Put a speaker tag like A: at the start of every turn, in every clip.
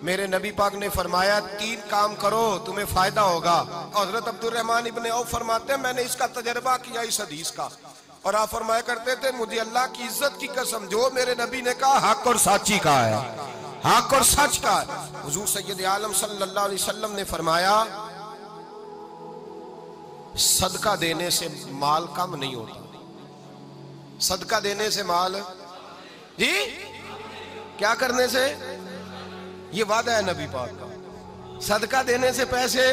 A: मेरे नबी पाक ने फरमाया 3 काम करो तुम्हें फायदा होगा। हजरत अब्दुर्रहमान इब्ने औफ फरमाते हैं मैंने इसका तजर्बा किया इस हदीस का, और आप फरमाया करते थे मुझे अल्लाह की इज्जत की कसम जो मेरे नबी ने कहा हक और साची का है, हक और सच का है। हुजूर सैयद आलम सल्लल्लाहु अलैहि वसल्लम ने फरमाया सदका देने से माल कम नहीं होता। सदका देने से माल जी क्या करने से, ये वादा है नबी पाक का। सदका देने से पैसे,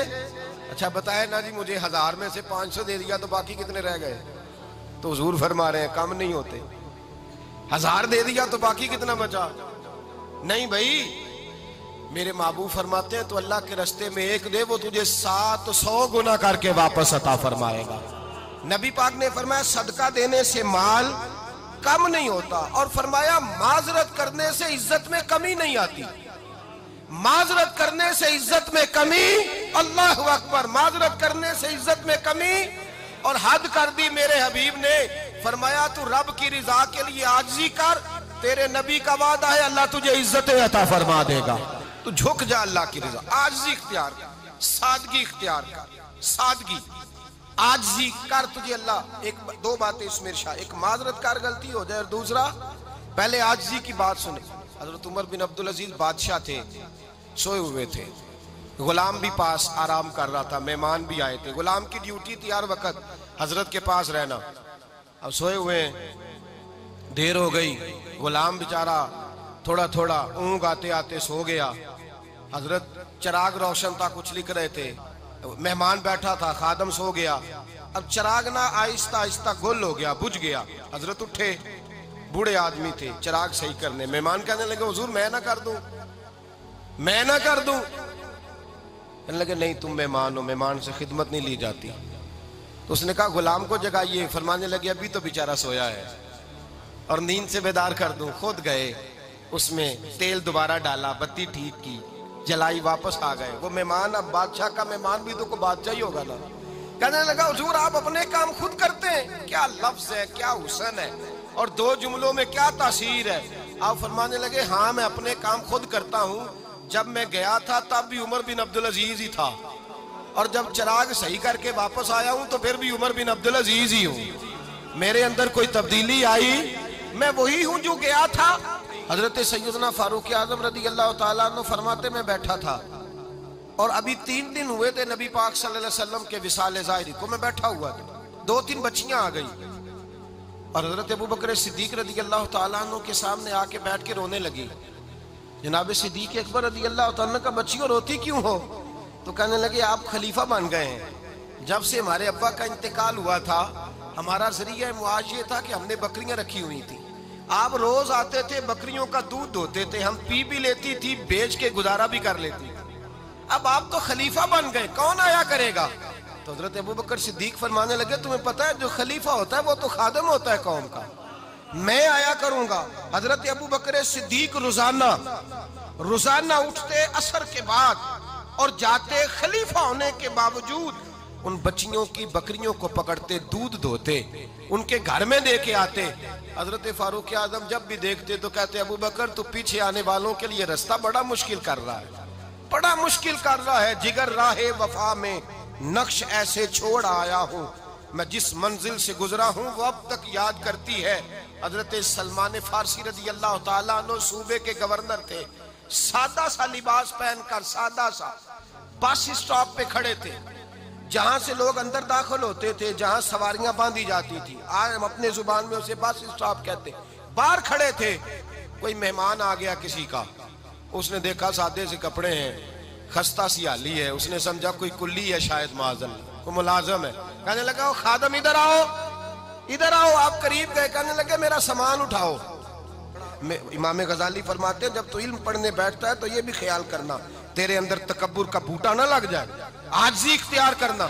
A: अच्छा बताए ना जी मुझे 1000 में से 500 दे दिया तो बाकी कितने रह गए, तो हुजूर फरमा रहे हैं कम नहीं होते। 1000 दे दिया तो बाकी कितना बचा, नहीं भाई मेरे महबूब फरमाते हैं तो अल्लाह के रास्ते में एक दे वो तुझे 700 गुना करके वापस अता फरमाएगा। नबी पाक ने फरमाया सदका देने से माल कम नहीं होता, और फरमाया माजरत करने से इज्जत में कमी नहीं आती। माजरत करने से इज्जत में कमी, अल्लाह अकबर, माजरत करने से इज्जत में कमी। और हद कर दी मेरे हबीब ने, फरमाया तू रब की रिजा के लिए आजिज़ी कर, तेरे नबी का वादा है अल्लाह तुझे इज्जत अता फरमा देगा। तू झुक जा अल्लाह की रिजा, आजिज़ी इख्तियार कर, सादगी इख्तियार कर, सादगी आजिज़ी कर, तुझे अल्लाह। एक 2 बातें इसमें इरशाद, एक माजरत कर गलती हो जाए, और दूसरा पहले आजिज़ी की बात सुने। हजरत उमर बिन अब्दुल अजीज बादशाह थे, सोए हुए थे, गुलाम भी पास आराम कर रहा था, मेहमान भी आए थे। गुलाम की ड्यूटी थी हर वक्त हजरत के पास रहना। अब सोए हुए देर हो गई, गुलाम बेचारा थोड़ा थोड़ा ऊँग आते आते सो गया। हजरत चिराग रोशन था, कुछ लिख रहे थे, मेहमान बैठा था, खादम सो गया। अब चिराग ना आहिस्ता आहिस्ता गुल हो गया, बुझ गया। हजरत उठे, बूढ़े आदमी थे, चिराग सही करने। मेहमान कहने लगे हुजूर मैं ना कर दूं, मैं ना कर दूं। कहने लगे नहीं तुम मेहमान हो, मेहमान से खिदमत नहीं ली जाती। तो उसने कहा गुलाम को जगाइए। फरमाने लगे अभी तो बेचारा सोया है और नींद से बेदार कर दूं। खुद गए, उसमें तेल दोबारा डाला, बत्ती ठीक की, जलाई, वापस आ गए। वो मेहमान, अब बादशाह का मेहमान भी तो को बादशाह ही होगा ना। कहने लगा हुजूर आप अपने काम खुद करते हैं, क्या लफ्ज है, क्या हुस्न है, और 2 जुमलों में क्या तासीर है। आप फरमाने लगे हाँ मैं अपने काम खुद करता हूँ। जब मैं गया था तब भी उमर बिन अब्दुल अजीज ही था, और जब चिराग सही करके वापस आया हूँ तो फिर भी उमर बिन अब्दुल अजीज ही हूँ। मेरे अंदर कोई तब्दीली आई, मैं वही हूँ जो गया था। हजरत सैयदना फारूक आजम रदी अल्लाह ताला अन्हु फरमाते मैं बैठा था, और अभी 3 दिन हुए थे नबी पाक सल्लल्लाहु अलैहि वसल्लम के विसाल ज़ाहिरी को। मैं बैठा हुआ था, 2-3 बच्चियां आ गई, और हजरत अबू बकर सिद्दीक रदी अल्लाह ताला अन्हु के सामने आके बैठ के रोने लगी। जनाब सिद्दीक अकबर रदी अल्लाह ताला अन्हु का बच्चियों रोती क्यों हो? तो कहने लगे आप खलीफा बन गए हैं। जब से हमारे अब्बा का इंतकाल हुआ था हमारा जरिया मुआश ये था कि हमने बकरियां रखी हुई थी, आप रोज आते थे, बकरियों का दूध धोते थे, हम पी भी लेती थी, बेच के गुजारा भी कर लेती। अब आप तो खलीफा बन गए, कौन आया करेगा? तो हजरत अबू बकर सिद्दीक फरमाने लगे तुम्हें पता है जो खलीफा होता है वो तो खादम होता है कौम का, मैं आया करूंगा। हजरत अबू बकर सिद्दीक रोजाना उठते असर के बाद और जाते, खलीफा होने के बावजूद उन बच्चियों की बकरियों को पकड़ते, दूध धोते, उनके घर में दे के आते। हजरत फारूक आजम जब भी देखते तो कहते अबू बकर तू पीछे आने वालों के लिए रास्ता बड़ा मुश्किल कर रहा है, बड़ा मुश्किल कर रहा है। जिगर राहे वफा में नक्श ऐसे छोड़ आया हूँ, मैं जिस मंजिल से गुजरा हूँ वो अब तक याद करती है। हजरत सलमान फारसी रज़ी अल्लाह ताला अन्हु सूबे के गवर्नर थे, सादा सा लिबास पहनकर, सादा सा, बस स्टॉप पे खड़े थे, जहां से लोग अंदर दाखिल होते थे, जहां सवारियां बांधी जाती थी, आज हम अपने जुबान में उसे बस स्टॉप कहते। बाहर खड़े थे, कोई मेहमान आ गया किसी का, उसने देखा सादे से कपड़े हैं, खस्ता सी हाली है, उसने समझा कोई कुल्ली है शायद, माजल को मुलाजम है। कहने लगा खादम इधर आओ, इधर आओ। आप करीब गए, कहने लगे मेरा सामान उठाओ। इमाम गजाली फरमाते हैं जब तू इल्म पढ़ने बैठता है तो ये भी ख्याल करना तेरे अंदर तकब्बुर का बूटा ना लग जाए, आजी इख्तियार करना,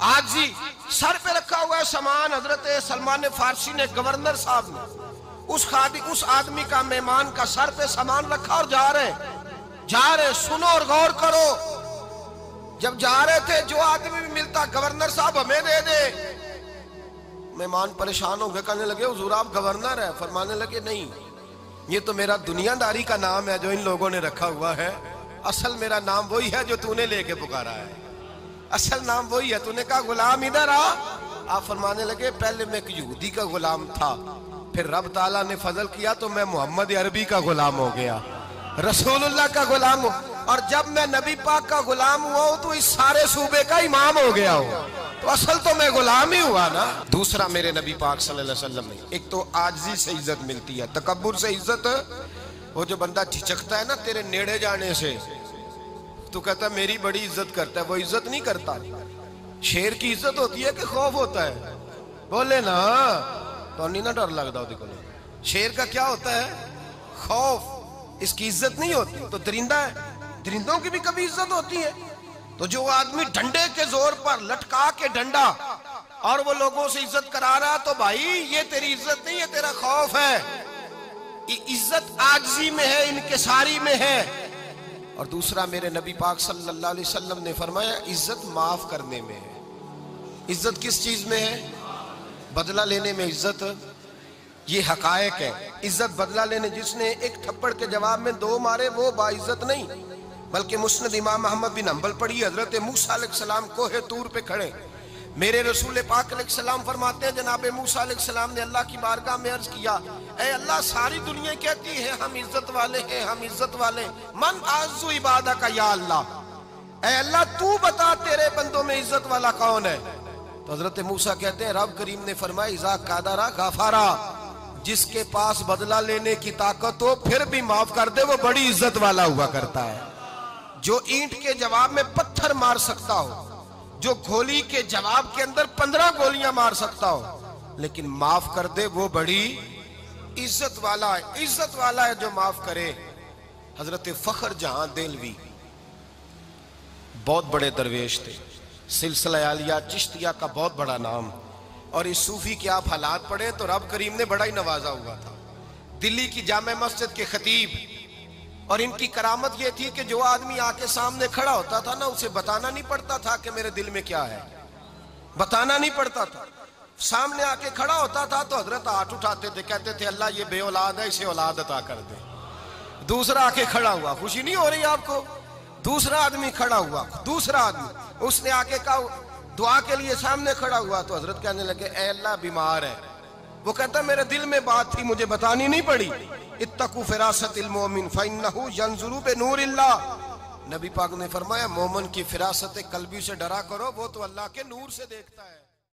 A: आजी। सर पे रखा हुआ है सामान, हजरत सलमान फारसी ने, गवर्नर साहब ने, उस आदमी का, मेहमान का सर पे सामान रखा और जा रहे। सुनो और गौर करो, जब जा रहे थे जो आदमी भी मिलता गवर्नर साहब हमें दे दे। मेहमान परेशान हो गए, कहने लगे हुजूर आप गवर्नर है? फरमाने लगे नहीं, ये तो मेरा दुनियादारी का नाम है जो इन लोगों ने रखा हुआ है, असल मेरा नाम वही है जो तूने लेके पुकारा है, असल नाम वही है। तूने कहा गुलाम इधर आ, आप फरमाने लगे पहले मैं एक यहूदी का गुलाम था, फिर रब ताला ने फजल किया तो मैं मोहम्मद अरबी का गुलाम हो गया, रसूलुल्लाह का गुलाम हो, और जब मैं नबी पाक का गुलाम हुआ हूं तो इस सारे सूबे का इमाम हो गया हूं, तो असल तो मैं गुलाम ही हुआ ना। दूसरा मेरे नबी पाक सल्लल्लाहु अलैहि वसल्लम ने, एक तो आजिज़ी से इज्जत मिलती है, तकब्बुर से इज्जत, वो जो बंदा झिझकता है ना तेरे नेड़े जाने से, तो कहता है मेरी बड़ी इज्जत करता है, वो इज्जत नहीं करता। शेर की इज्जत होती है कि खौफ होता है? बोले ना, तो नहीं ना डर लगता देखो। शेर का क्या होता है? खौफ, इसकी इज्जत नहीं होती। तो दरिंदा है, दरिंदों की भी कभी इज्जत होती है? तो जो आदमी डंडे के जोर पर लटका के डंडा और वो लोगों से इज्जत करा रहा, तो भाई ये तेरी इज्जत नहीं है, तेरा खौफ है। इज्जत आजिज़ी में है, इनकिसारी में है। और दूसरा मेरे नबी पाक सल्लल्लाहु अलैहि वसल्लम ने फरमाया इज्जत माफ करने में है। इज्जत किस चीज में है? बदला लेने में इज्जत। ये हकायक है। इज्जत बदला लेने, जिसने एक थप्पड़ के जवाब में 2 मारे वो बाइज्जत नहीं, बल्कि मुस्नद इमाम अहमद बिन हंबल पढ़ी, हजरत मूसा अलैहिस्सलाम कोहे तूर पे खड़े, मेरे रसूल पाक अलैहिस्सलाम फरमाते हैं जनाब मूसा अलैहिस्सलाम ने अल्लाह की बारगाह में अर्ज किया, ऐ अल्लाह सारी दुनिया कहती है हम इज्जत वाले हैं, हम इज्जत वाले, मन आज़्ज़ु इबादा का या अल्लाह, ऐ अल्लाह तू बता तेरे बंदों में इज्जत वाला कौन है? तो हजरत मूसा कहते हैं रब करीम ने फरमाया इज़ा कादरा गाफारा, जिसके पास बदला लेने की ताकत हो फिर भी माफ कर दे वो बड़ी इज्जत वाला हुआ करता है। जो ईंट के जवाब में पत्थर मार सकता हो, जो गोली के जवाब के अंदर 15 गोलियां मार सकता हो, लेकिन माफ कर दे वो बड़ी इज्जत वाला है। इज्जत वाला है जो माफ करे। हजरत फखर जहां देलवी बहुत बड़े दरवेश थे, सिलसिला आलिया चिश्तिया का बहुत बड़ा नाम, और इस सूफी के आप हालात पढ़े तो रब करीम ने बड़ा ही नवाजा हुआ था। दिल्ली की जामे मस्जिद के खतीब, और इनकी करामत ये थी कि जो आदमी आके सामने खड़ा होता था ना, उसे बताना नहीं पड़ता था कि मेरे दिल में क्या है, बताना नहीं पड़ता था। सामने आके खड़ा होता था तो हजरत हाथ उठाते थे, कहते थे अल्लाह ये बे औलाद है, इसे औलाद अता कर दे। दूसरा आके खड़ा हुआ, खुशी नहीं हो रही आपको? दूसरा आदमी खड़ा हुआ, दूसरा आदमी उसने आके कहा दुआ के लिए, सामने खड़ा हुआ तो हजरत कहने लगे ऐ अल्लाह बीमार है। वो कहता मेरे दिल में बात थी, मुझे बतानी नहीं पड़ी। इत्तकू फिरासतिल मोमिन फइन्नहु यंजुरु बिनूरिल्लाह, नबी पाक ने फरमाया मोमिन की फिरासत कल्बी से डरा करो, वो तो अल्लाह के नूर से देखता है।